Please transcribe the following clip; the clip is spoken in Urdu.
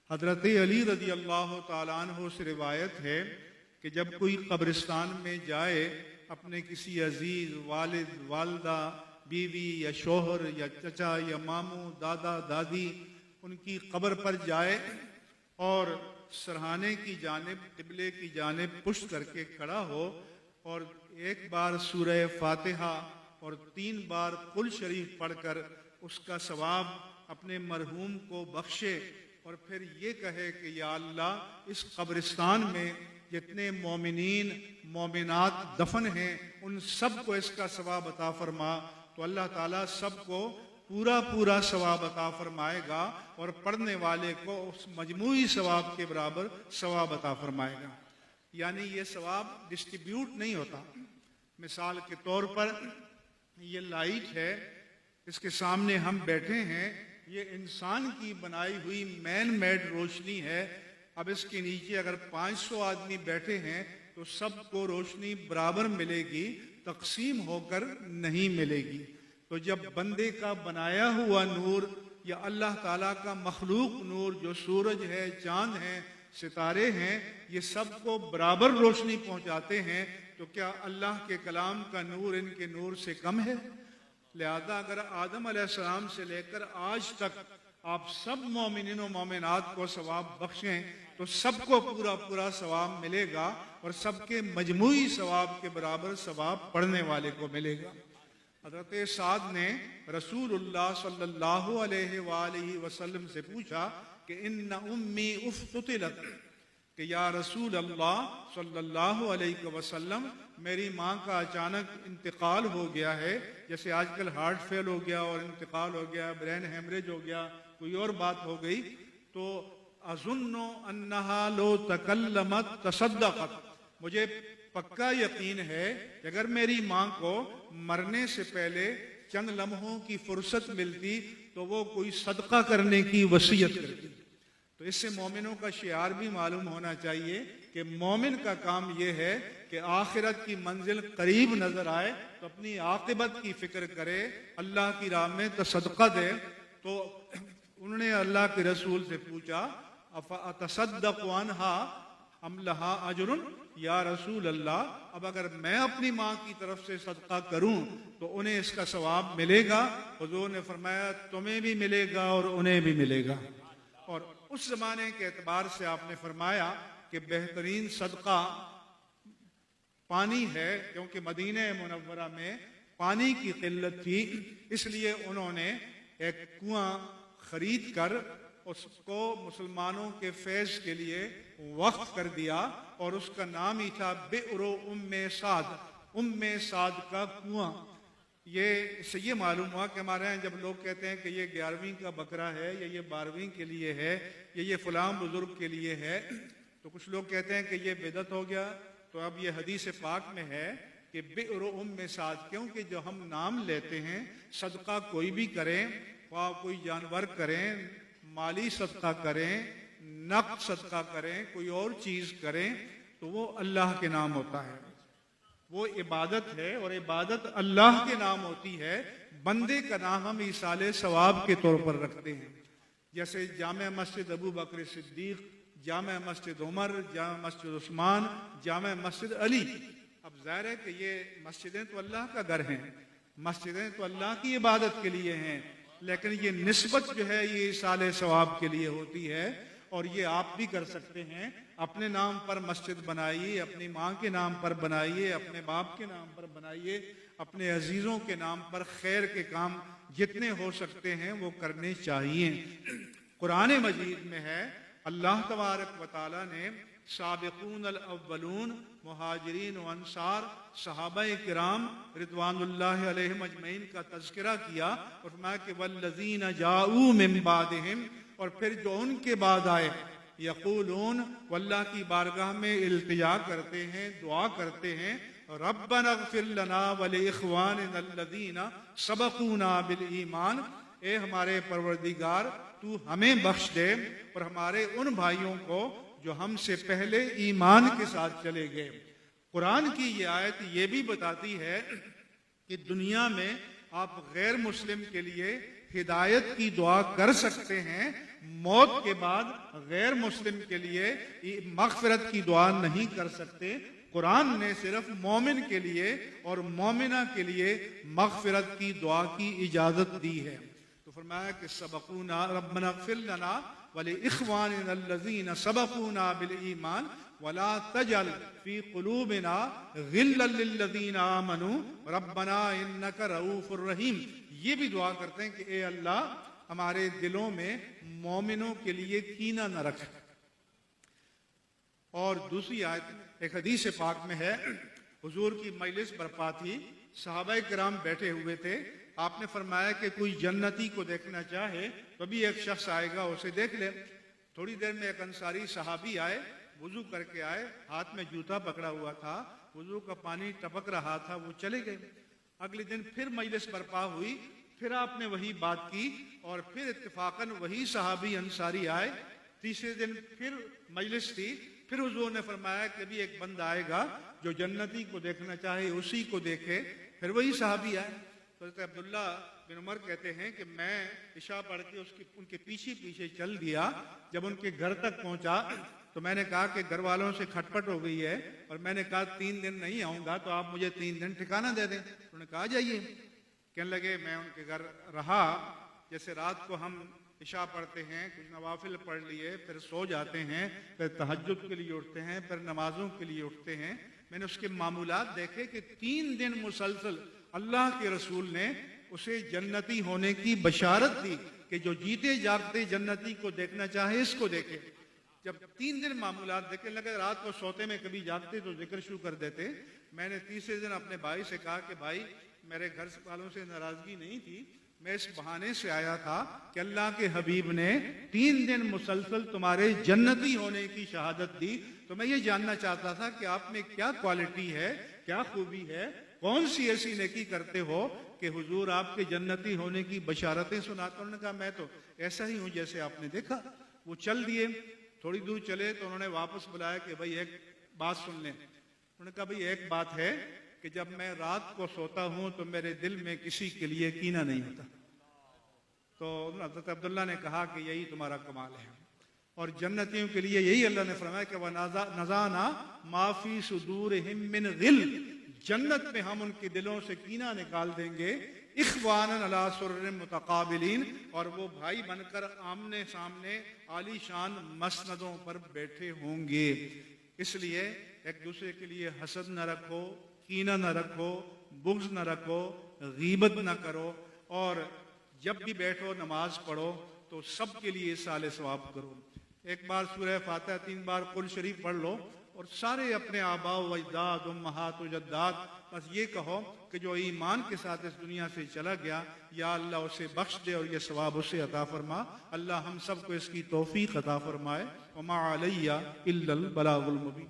حضرت علی رضی اللہ تعالیٰ عنہ سے روایت ہے کہ جب کوئی قبرستان میں جائے اپنے کسی عزیز، والد، والدہ، بیوی یا شوہر یا چچا یا ماموں، دادا، دادی، ان کی قبر پر جائے اور سرہانے کی جانب، قبلے کی جانب پشت کر کے کھڑا ہو اور ایک بار سورہ فاتحہ اور 3 بار قل شریف پڑھ کر اس کا ثواب اپنے مرحوم کو بخشے، اور پھر یہ کہے کہ یا اللہ اس قبرستان میں جتنے مومنین مومنات دفن ہیں ان سب کو اس کا ثواب عطا فرما، تو اللہ تعالیٰ سب کو پورا ثواب عطا فرمائے گا اور پڑھنے والے کو اس مجموعی ثواب کے برابر ثواب عطا فرمائے گا۔ یعنی یہ ثواب ڈسٹریبیوٹ نہیں ہوتا۔ مثال کے طور پر یہ لائٹ ہے، اس کے سامنے ہم بیٹھے ہیں، یہ انسان کی بنائی ہوئی مین میڈ روشنی ہے۔ اب اس کے نیچے اگر 500 آدمی بیٹھے ہیں تو سب کو روشنی برابر ملے گی، تقسیم ہو کر نہیں ملے گی۔ تو جب بندے کا بنایا ہوا نور یا اللہ تعالیٰ کا مخلوق نور جو سورج ہے، چاند ہے، ستارے ہیں، یہ سب کو برابر روشنی پہنچاتے ہیں، تو کیا اللہ کے کلام کا نور ان کے نور سے کم ہے؟ لہذا اگر آدم علیہ السلام سے لے کر آج تک آپ سب مومنین و مومنات کو ثواب بخشیں تو سب کو پورا ثواب ملے گا، اور سب کے مجموعی ثواب کے برابر ثواب پڑھنے والے کو ملے گا۔ حضرت سعد نے رسول اللہ صلی اللہ علیہ وآلہ وسلم سے پوچھا کہ ان امی افتتلت، کہ یا رسول اللہ صلی اللہ علیہ وسلم میری ماں کا اچانک انتقال ہو گیا ہے، جیسے آج کل ہارٹ فیل ہو گیا اور انتقال ہو گیا، برین ہیمریج ہو گیا، کوئی اور بات ہو گئی، تو اظن انہا لو تکلمت تصدقت، مجھے پکا یقین ہے کہ اگر میری ماں کو مرنے سے پہلے چند لمحوں کی فرصت ملتی تو وہ کوئی صدقہ کرنے کی وصیت کرتی۔ تو اس سے مومنوں کا شعار بھی معلوم ہونا چاہیے کہ مومن کا کام یہ ہے کہ آخرت کی منزل قریب نظر آئے تو اپنی عاقبت کی فکر کرے، اللہ کی راہ میں تصدقہ دے۔ تو انہوں نے اللہ کے رسول سے پوچھا اتصدق عنہا ام لہا اجر، یا رسول اللہ اب اگر میں اپنی ماں کی طرف سے صدقہ کروں تو انہیں اس کا ثواب ملے گا؟ حضور نے فرمایا تمہیں بھی ملے گا اور انہیں بھی ملے گا۔ اور اس زمانے کے اعتبار سے آپ نے فرمایا کہ بہترین صدقہ پانی ہے، کیونکہ مدینہ منورہ میں پانی کی قلت تھی، اس لیے انہوں نے ایک کنواں خرید کر اس کو مسلمانوں کے فیض کے لیے وقف کر دیا، اور اس کا نام ہی تھا بئر ام سعد، ام سعد کا کنواں۔ اس سے یہ معلوم ہوا کہ ہمارے یہاں جب لوگ کہتے ہیں کہ یہ 11ویں کا بکرا ہے یا یہ 12ویں کے لیے ہے یا یہ فلاں بزرگ کے لیے ہے، تو کچھ لوگ کہتے ہیں کہ یہ بدعت ہو گیا۔ تو اب یہ حدیث پاک میں ہے کہ بئر ام سعد، کیونکہ جو ہم نام لیتے ہیں، صدقہ کوئی بھی کریں، خواہ کوئی جانور کریں، مالی صدقہ کریں، نقد صدقہ کریں، کوئی اور چیز کریں، تو وہ اللہ کے نام ہوتا ہے، وہ عبادت ہے، اور عبادت اللہ کے نام ہوتی ہے۔ بندے کا نام ہم ایصال ثواب کے طور پر رکھتے ہیں، جیسے جامع مسجد ابو بکر صدیق، جامع مسجد عمر، جامع مسجد عثمان، جامع مسجد علی۔ اب ظاہر ہے کہ یہ مسجدیں تو اللہ کا گھر ہیں، مسجدیں تو اللہ کی عبادت کے لیے ہیں، لیکن یہ نسبت جو ہے یہ ایصال ثواب کے لیے ہوتی ہے، اور یہ آپ بھی کر سکتے ہیں۔ اپنے نام پر مسجد بنائیے، اپنی ماں کے نام پر بنائیے، اپنے باپ کے نام پر بنائیے، اپنے عزیزوں کے نام پر خیر کے کام جتنے ہو سکتے ہیں وہ کرنے چاہیے۔ قرآن مجید میں ہے اللہ تبارک و تعالی نے سابقون الاولون، مہاجرین و انصار، صحابہ کرام رضوان اللہ علیہم اجمعین کا تذکرہ کیا، اور فرمایا کہ والذین جاؤوا من بعدہم، اور پھر جو ان کے بعد آئے، یقولون، واللہ کی بارگاہ میں التجا کرتے ہیں، دعا کرتے ہیں، ربنا اغفر لنا ولاخواننا الذین سبقونا بالایمان، اے ہمارے پروردگار تو ہمیں بخش دے اور ہمارے ان بھائیوں کو جو ہم سے پہلے ایمان کے ساتھ چلے گئے۔ قرآن کی یہ آیت یہ بھی بتاتی ہے کہ دنیا میں آپ غیر مسلم کے لیے ہدایت کی دعا کر سکتے ہیں، موت کے بعد غیر مسلم کے لیے مغفرت کی دعا نہیں کر سکتے۔ قرآن نے صرف مومن کے لیے اور مومنہ کے لیے مغفرت کی دعا کی اجازت دی ہے۔ تو فرمایا کہ سبقونا ربنا اغفر لنا ولإخواننا الذین سبقونا بالایمان ولا تجعل فی قلوبنا غلا للذین آمنوا ربنا انک رؤوف رحیم۔ یہ بھی دعا کرتے ہیں کہ اے اللہ ہمارے دلوں میں مومنوں کے لیے کینہ نہ رکھ۔ اور دوسری آیت ایک حدیث پاک میں ہے، حضور کی مجلس برپا تھی، صحابہ کرام بیٹھے ہوئے تھے، آپ نے فرمایا کہ کوئی جنتی کو دیکھنا چاہے تو بھی ایک شخص آئے گا اسے دیکھ لے۔ تھوڑی دیر میں ایک انصاری صحابی آئے، وضو کر کے آئے، ہاتھ میں جوتا پکڑا ہوا تھا، وضو کا پانی ٹپک رہا تھا، وہ چلے گئے۔ اگلے دن پھر مجلس برپا ہوئی، پھر آپ نے وہی بات کی اور پھر اتفاقاً وہی صحابی انصاری آئے۔ تیسرے دن پھر مجلس تھی، پھر حضور نے فرمایا کہ ابھی ایک بندہ آئے گا جو جنتی کو دیکھنا چاہے اسی کو دیکھے۔ پھر وہی صحابی آئے۔ حضرت عبداللہ بن عمر کہتے ہیں کہ میں عشاء پڑھ کے ان کے پیچھے پیچھے چل دیا۔ جب ان کے گھر تک پہنچا تو میں نے کہا کہ گھر والوں سے کھٹپٹ ہو گئی ہے اور میں نے کہا 3 دن نہیں آؤں گا تو آپ مجھے 3 دن ٹھکانہ دے دیں۔ انہوں نے کہا جائیے۔ کہنے لگے میں ان کے گھر رہا، جیسے رات کو ہم عشاء پڑھتے ہیں، کچھ نوافل پڑھ لیے، پھر سو جاتے ہیں، پھر تہجد کے لیے اٹھتے ہیں، پھر نمازوں کے لیے اٹھتے ہیں۔ میں نے اس کے معمولات دیکھے کہ 3 دن مسلسل اللہ کے رسول نے اسے جنتی ہونے کی بشارت دی کہ جو جیتے جاگتے جنتی کو دیکھنا چاہے اس کو دیکھے۔ جب 3 دن معمولات دیکھنے لگے، رات کو سوتے میں کبھی جاگتے تو ذکر شروع کر دیتے۔ میں نے تیسرے دن اپنے بھائی سے کہا کہ بھائی میرے گھر والوں سے ناراضگی نہیں تھی، میں اس بہانے سے آیا تھا کہ اللہ کے حبیب نے 3 دن مسلسل تمہارے جنتی ہونے کی شہادت دی، تو میں یہ جاننا چاہتا تھا کہ آپ میں کیا کوالٹی ہے، کیا خوبی ہے، کون سی ایسی نیکی کرتے ہو کہ حضور آپ کے جنتی ہونے کی بشارتیں سناتے۔ انہوں نے کہا میں تو ایسا ہی ہوں جیسے آپ نے دیکھا۔ وہ چل دیے، تھوڑی دور چلے تو انہوں نے واپس بلایا کہ بھائی ایک بات سن لیں۔ انہوں نے کہا بھئی ایک بات ہے کہ جب میں رات کو سوتا ہوں تو میرے دل میں کسی کے لیے کینہ نہیں ہوتا۔ تو حضرت عبداللہ نے کہا کہ یہی تمہارا کمال ہے، اور جنتیوں کے لیے یہی اللہ نے فرمایا کہ وَنَزَعْنَا مَا فِي صُدُورِهِم مِّنْ غِلٍّ، جنت میں ہم ان کے دلوں سے کینہ نکال دیں گے، اخواناً علی سرر متقابلین، اور وہ بھائی بن کر آمنے سامنے عالی شان مسندوں پر بیٹھے ہوں گے۔ اس لیے ایک دوسرے کے لیے حسد نہ رکھو، کینہ نہ رکھو، بغض نہ رکھو، غیبت نہ کرو، اور جب بھی بیٹھو نماز پڑھو تو سب کے لیے سال ثواب کرو۔ ایک بار سورہ فاتحہ 3 بار قرآن شریف پڑھ لو اور سارے اپنے آباء و اجداد امہات و جدات بس یہ کہو کہ جو ایمان کے ساتھ اس دنیا سے چلا گیا، یا اللہ اسے بخش دے اور یہ ثواب اسے عطا فرما۔ اللہ ہم سب کو اس کی توفیق عطا فرمائے۔ وما علیہ الا البلاغ المبین۔